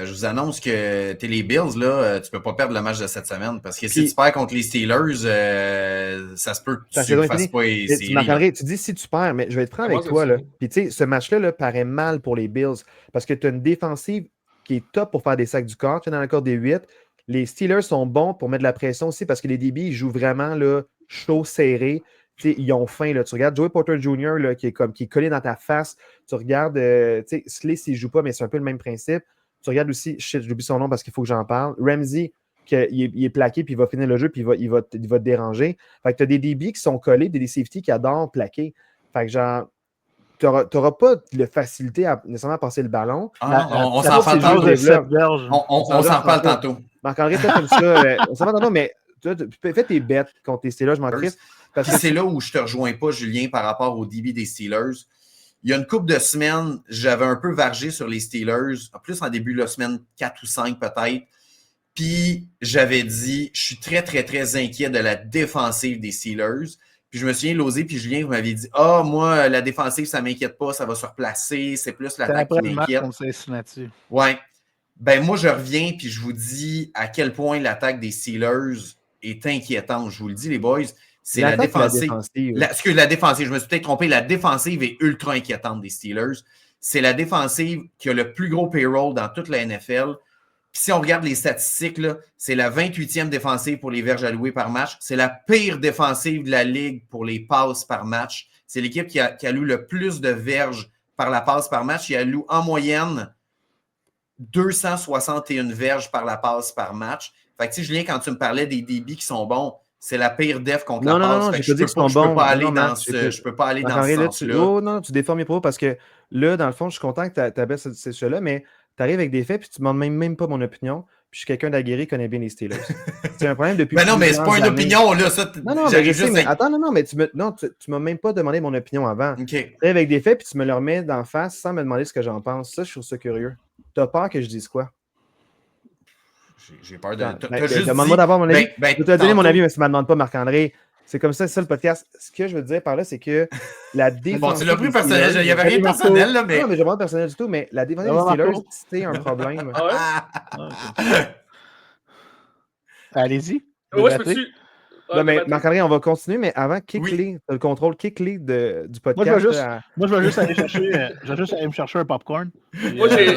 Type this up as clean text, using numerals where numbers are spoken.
Je vous annonce que t'es les Bills, là, tu peux pas perdre le match de cette semaine parce que si Puis- tu perds contre les Steelers, ça se peut que Ta tu saison est fasses finie. pas les Tu séries. Là. Marc-André, tu dis si tu perds, mais je vais être franc avec Moi, c'est toi. Là. fini. Puis tu sais, ce match-là là, paraît mal pour les Bills parce que tu as une défensive qui est top pour faire des sacs du corps. Tu es dans le corps des 8. Les Steelers sont bons pour mettre de la pression aussi parce que les DB, ils jouent vraiment là, chaud, serré. Tu sais, ils ont faim. Là. Tu regardes Joey Porter Jr. Là, qui est collé dans ta face. Tu regardes tu sais, Slay s'il ne joue pas, mais c'est un peu le même principe. Tu regardes aussi, j'oublie son nom parce qu'il faut que j'en parle. Ramsey, il est plaqué, puis il va finir le jeu, puis il va te déranger. Fait que tu as des DB qui sont collés, des safety qui adorent plaquer. Fait que genre, tu n'auras pas de facilité à nécessairement passer le ballon. On Ça s'en va, c'est parle le jeu tantôt. développe. On s'en reparle tantôt. Marc-André, toi, comme ça, on s'en parle tantôt, mais toi, fais tes bêtes contre tes Steelers, je m'en crisse. Parce que c'est là où je te rejoins pas, Julien, par rapport au DB des Steelers. Il y a une couple de semaines, j'avais un peu vargé sur les Steelers, en plus en début de la semaine 4 ou 5 peut-être. Puis j'avais dit, je suis très, très, très inquiet de la défensive des Steelers. Puis je me souviens, Losé puis Julien, vous m'aviez dit, moi, la défensive, ça ne m'inquiète pas, ça va se replacer, c'est plus l'attaque qui m'inquiète. Ouais. Ben moi, je reviens puis je vous dis à quel point l'attaque des Steelers est inquiétante. Je vous le dis, les boys. C'est la défensive. La défensive, je me suis peut-être trompé. La défensive est ultra inquiétante des Steelers. C'est la défensive qui a le plus gros payroll dans toute la NFL. Puis si on regarde les statistiques, là, c'est la 28e défensive pour les verges allouées par match. C'est la pire défensive de la ligue pour les passes par match. C'est l'équipe qui alloue le plus de verges par la passe par match. Il alloue en moyenne 261 verges par la passe par match. Fait que, tu sais, Julien, quand tu me parlais des débits qui sont bons, c'est la pire def contre la passe. Non, je peux pas aller dans je peux pas aller dans ce sens-là. Non, tu déformes mes propos parce que là, dans le fond, je suis content que tu abaisses ce sujet-là, mais tu arrives avec des faits puis tu ne demandes même pas mon opinion. Puis je suis quelqu'un d'aguerri qui connaît bien les Steelers. C'est un problème depuis. Mais non, mais c'est pas une opinion, là. Ça, non, mais je sais, mais attends, mais tu m'as même pas demandé mon opinion avant. Okay. Tu arrives avec des faits puis tu me le remets d'en face sans me demander ce que j'en pense. Ça, je trouve ça curieux. Tu as peur que je dise quoi? J'ai peur de. Demande-moi d'avoir mon avis. Je vais te donner mon avis, mais si tu ne me demandes pas, Marc-André. C'est comme ça le podcast. Ce que je veux dire par là, c'est que la défense. Bon, tu l'as pris personnel. Il n'y avait rien de personnel, là, mais. Non, mais j'ai pas de personnel du tout, mais la défense des Steelers, c'est un problème. Allez-y. Ouais, je peux-tu. Non, mais Marc-André, on va continuer, mais avant, kick-les, le contrôle kick-les du podcast. Moi, je vais juste aller me chercher un popcorn. Moi, j'ai